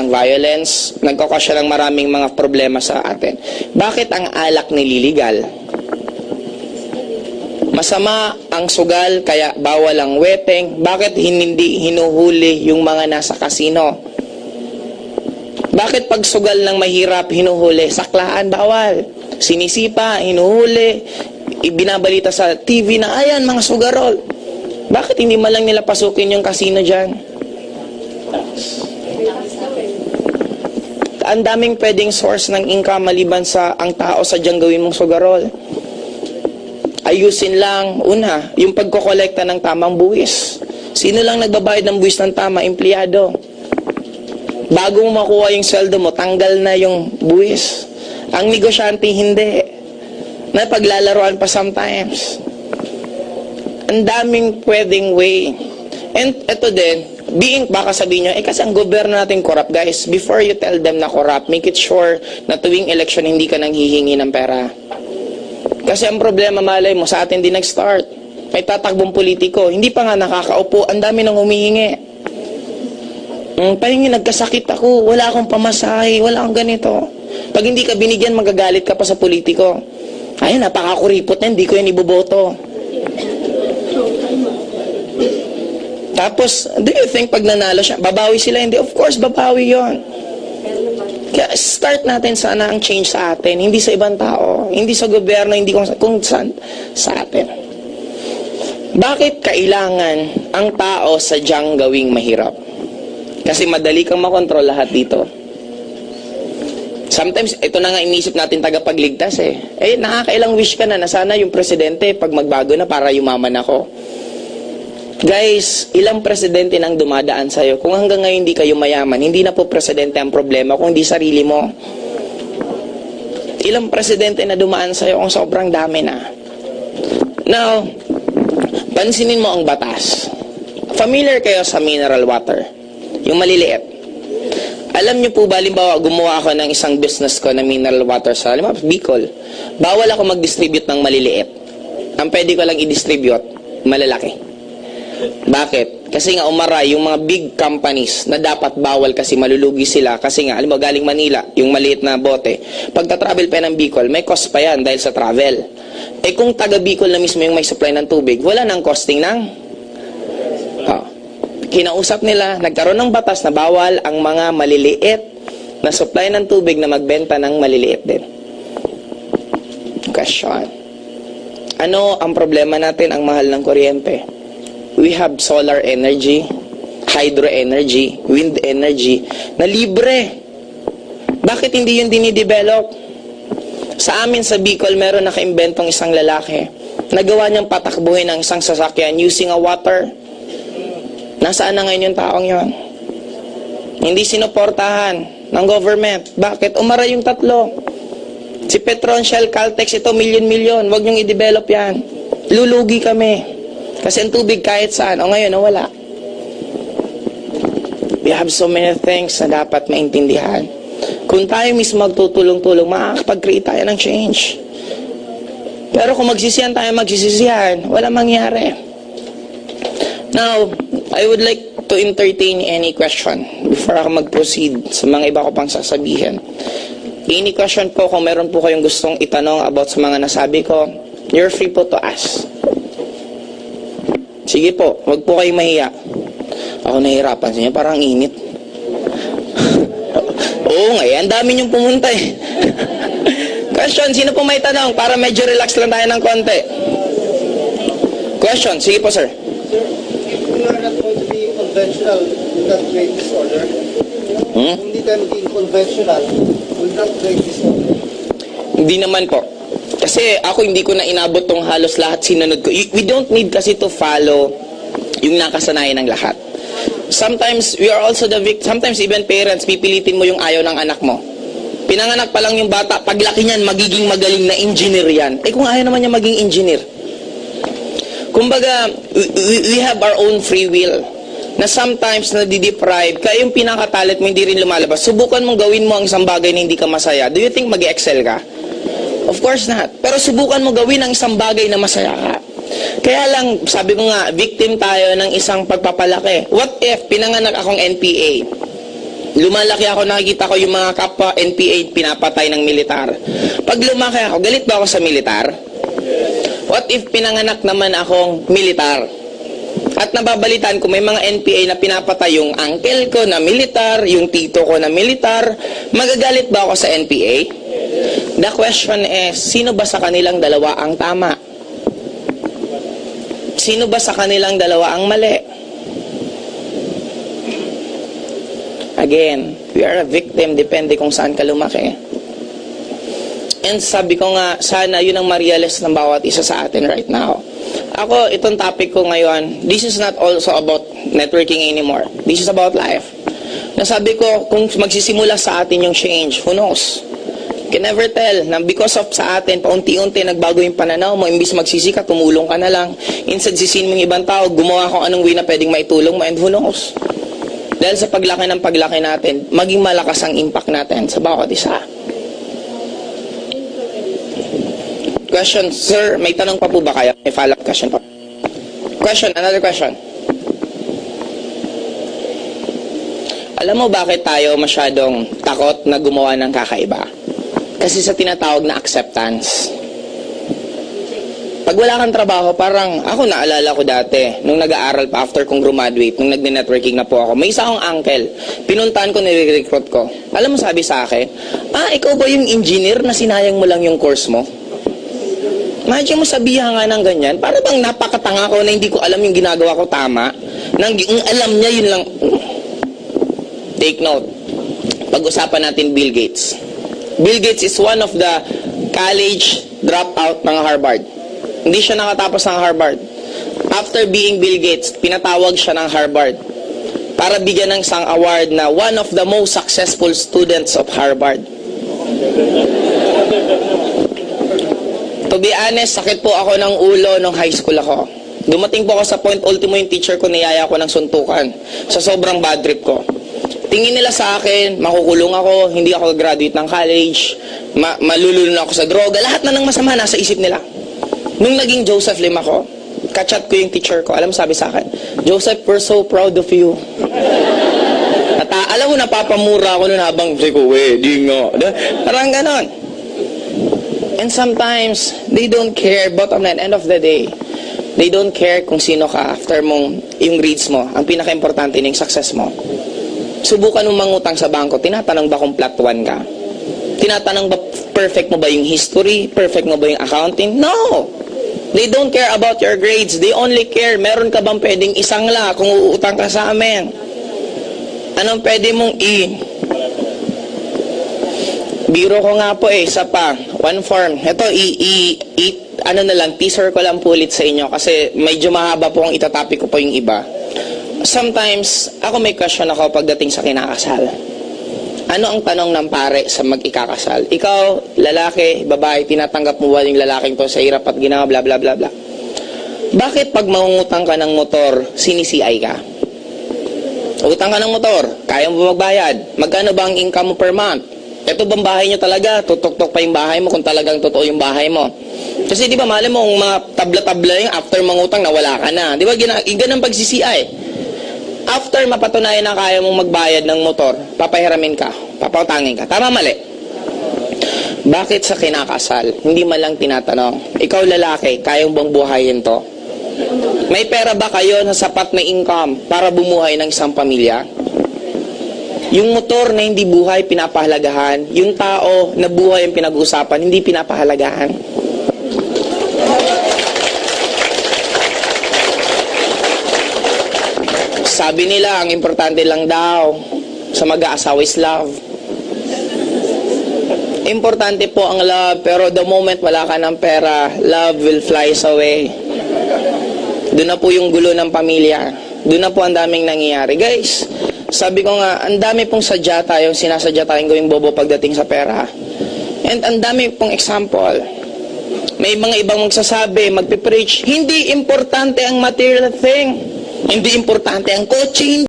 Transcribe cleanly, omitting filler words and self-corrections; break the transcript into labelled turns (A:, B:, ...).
A: ng violence, nagkakos siya ng maraming mga problema sa atin. Bakit ang alak nililigal? Masama ang sugal, kaya bawal ang weteng. Bakit hindi hinuhuli yung mga nasa kasino? Bakit pag sugal ng mahirap, hinuhuli? Saklaan, bawal. Sinisipa, hinuhuli. Ibinabalita sa TV na, ayan, mga sugarol. Bakit hindi man lang nila pasukin yung kasino dyan? Ang daming pwedeng source ng income maliban sa ang tao sa dyan gawin mong sugarol. Ayusin lang, una, yung pagkokolekta ng tamang buwis. Sino lang nagbabayad ng buwis ng tama? Empleyado. Bago mo makuha yung sweldo mo, tanggal na yung buwis. Ang negosyante, hindi. Na paglalaroan pa sometimes. Ang daming pwedeng way. And ito din, baka sabihin nyo, kasi ang gobyerno natin corrupt, guys. Before you tell them na corrupt, make it sure na tuwing election hindi ka nang hihingi ng pera. Kasi ang problema, malay mo, sa atin din nag-start. May tatakbong politiko, hindi pa nga nakakaupo, ang dami nang humihingi. Pahingi, nagkasakit ako, wala akong pamasahe, wala akong ganito. Pag hindi ka binigyan, magagalit ka pa sa politiko. Ayun, napakakuripot na, hindi ko yan iboboto. Tapos, do you think pag nanalo siya, babawi sila? Hindi, of course, babawi yon. Kaya start natin sana ang change sa atin, hindi sa ibang tao, hindi sa gobyerno, hindi kung saan sa atin. Bakit kailangan ang tao sadyang gawing mahirap? Kasi madali kang makontrol lahat dito. Sometimes, ito na nga inisip natin tagapagligtas eh. Nakakailang wish ka na sana yung presidente pag magbago na para yumaman ako. Guys, ilang presidente nang dumadaan sa'yo. Kung hanggang ngayon hindi kayo mayaman, hindi na po presidente ang problema, kung hindi sarili mo. Ilang presidente na dumaan sa'yo kung sobrang dami na. Now, pansinin mo ang batas. Familiar kayo sa mineral water? Yung maliliit. Alam nyo po ba, halimbawa, gumawa ako ng isang business ko na mineral water sa, halimbawa, Bicol. Bawal ako mag-distribute ng maliliit. Ang pwede ko lang i-distribute, malalaki. Bakit? Kasi nga umaray yung mga big companies na dapat bawal kasi malulugi sila. Kasi nga, alam mo, galing Manila, yung maliit na bote. Pagta-travel pa ng Bicol, may cost pa yan dahil sa travel. Kung taga Bicol na mismo yung may supply ng tubig, wala nang costing ng... Kinausap nila, nagkaroon ng batas na bawal ang mga maliliit na supply ng tubig na magbenta ng maliliit din. Question. Ano ang problema natin? Ang mahal ng kuryente. We have solar energy, hydro energy, wind energy, na libre. Bakit hindi yun dinidevelop? Sa amin sa Bicol, meron nakaimbentong isang lalaki. Nagawa niyang patakbuhin ang isang sasakyan using a water. Nasaan na ngayon yung taong yon? Hindi sinuportahan ng government. Bakit? Umaray yung tatlo. Si Petron, Shell, Caltex, ito milyon-milyon. Huwag niyong i-develop yan. Lulugi kami. Kasi ang tubig kahit saan. O ngayon, wala. We have so many things na dapat maintindihan. Kung tayo mismo magtutulong-tulong, makakapag-create tayo ng change. Pero kung magsisihan tayo, wala mangyari. Now, I would like to entertain any question before ako mag-proceed sa mga iba ko pang sasabihin. Any question po, kung meron po kayong gustong itanong about sa mga nasabi ko, you're free po to ask. Sige po, wag po kayong mahiya. Ako nahihirapan sa inyo, parang init. Oo nga, ang dami niyong pumunta eh. Question, sino po may tanong? Para medyo relax lang tayo ng konti. Question, sige po sir.
B: We are not going to be conventional with that great disorder. Hindi tayo maging conventional will not break this order.
A: Hindi naman po. Kasi ako hindi ko na inabot tong halos lahat sinunod ko. We don't need kasi to follow yung nakasanayan ng lahat. Sometimes we are also the victim. Sometimes even parents, pipilitin mo yung ayaw ng anak mo. Pinanganak pa lang yung bata, paglaki niyan, magiging magaling na engineer yan. Kung ayaw naman niya maging engineer. Kumbaga, we have our own free will na sometimes nadideprive. Kaya yung pinakatalit mo hindi rin lumalabas. Subukan mong gawin mo ang isang bagay na hindi ka masaya. Do you think mag-excel ka? Of course not. Pero subukan mo gawin ang isang bagay na masaya ka. Kaya lang, sabi ko nga, victim tayo ng isang pagpapalaki. What if pinanganak akong NPA? Lumalaki ako, nakikita ko yung mga kapwa NPA pinapatay ng militar. Pag lumaki ako, galit ba ako sa militar? What if pinanganak naman akong militar? At nababalitaan ko may mga NPA na pinapatay yung uncle ko na militar, yung tito ko na militar. Magagalit ba ako sa NPA? The question is, sino ba sa kanilang dalawa ang tama? Sino ba sa kanilang dalawa ang mali? Again, we are a victim, depende kung saan ka lumaki. And sabi ko nga, sana yun ang ma-realize ng bawat isa sa atin right now. Ako, itong topic ko ngayon, this is not also about networking anymore. This is about life. Nasabi ko, kung magsisimula sa atin yung change, who knows? You can never tell na because of sa atin, paunti-unti nagbago yung pananaw mo, imbis magsisi ka, tumulong ka na lang. Instead, sisihin mo yung ibang tao, gumawa kung anong way na pwedeng maitulong mo, and who knows? Dahil sa paglaki ng paglaki natin, maging malakas ang impact natin sa bawat isa. Question, sir, may tanong pa po ba kayo? May follow-up question pa. Question, another question. Alam mo bakit tayo masyadong takot na gumawa ng kakaiba? Kasi sa tinatawag na acceptance. Pag wala kang trabaho, parang ako naalala ko dati, nung nag-aaral pa after kong graduate, nung nag-networking na po ako, may isa akong uncle, pinuntahan ko, nire-recruit ko. Alam mo sabi sa akin, ikaw ba yung engineer na sinayang mo lang yung course mo? Imagine mo sabihan nga ng ganyan, para bang napakatanga ko na hindi ko alam yung ginagawa ko tama, nang alam niya yun lang. Take note, pag-usapan natin Bill Gates. Bill Gates is one of the college dropout ng Harvard. Hindi siya nakatapos ng Harvard. After being Bill Gates, pinatawag siya ng Harvard para bigyan ng isang award na one of the most successful students of Harvard. To be honest, sakit po ako ng ulo nung high school ako. Dumating po ako sa point, ultimo yung teacher ko, niyaya ko ng suntukan sa sobrang bad trip ko. Tingin nila sa akin, makukulong ako, hindi ako graduate ng college, malulunod ako sa droga, lahat na ng masama nasa isip nila. Nung naging Joseph Lim ako, kachat ko yung teacher ko, alam sabi sa akin, Joseph, we're so proud of you. At alam mo, napapamura ako nun habang, di nga. Parang ganon. And sometimes, they don't care, but on the end of the day, they don't care kung sino ka after mong yung grades mo. Ang pinaka-importante na yung success mo. Subukan mong mangutang sa bangko, tinatanong ba kung plot 1 ka? Tinatanong ba perfect mo ba yung history? Perfect mo ba yung accounting? No! They don't care about your grades. They only care, meron ka bang pwedeng isangla kung uutang ka sa amin? Anong pwede mong Biro ko nga po isa pa, one form. Ito, ano na lang, teaser ko lang po ulit sa inyo kasi medyo mahaba po ang itatopic ko po yung iba. Sometimes, ako may question ako pagdating sa kinakasal. Ano ang tanong ng pare sa mag-ikakasal? Ikaw, lalaki, babae, tinatanggap mo ba yung lalaking to sa hirap at ginawa, bla bla bla bla. Bakit pag mangungutang ka ng motor, sinisi-CI ka? Utang ka ng motor, kaya mo ba magbayad? Magkano ba ang income mo per month? Ito bang bahay nyo talaga? Tutok-tok pa yung bahay mo kung talagang totoo yung bahay mo. Kasi di ba, mali mo, mga tabla-tabla yung after mangutang, nawala ka na. Di ba, ganang pag-CCI. After mapatunayan na kaya mong magbayad ng motor, papahiramin ka, papautangin ka. Tama, mali? Bakit sa kinakasal, hindi man lang tinatanong, ikaw lalaki, kayang bang buhayin to? May pera ba kayo na sapat na income para bumuhay ng isang pamilya? Yung motor na hindi buhay, pinapahalagahan. Yung tao na buhay ang pinag-uusapan, hindi pinapahalagahan. Sabi nila, ang importante lang daw sa mag-aasawa is love. Importante po ang love, pero the moment wala ka ng pera, love will fly away. Doon na po yung gulo ng pamilya. Doon na po ang daming nangyayari. Guys, sabi ko nga, ang dami pong sadya tayong sinasadya tayong gawing bobo pagdating sa pera. And ang dami pong example. May mga ibang magsasabi, magpipreach, hindi importante ang material thing. Hindi importante ang coaching.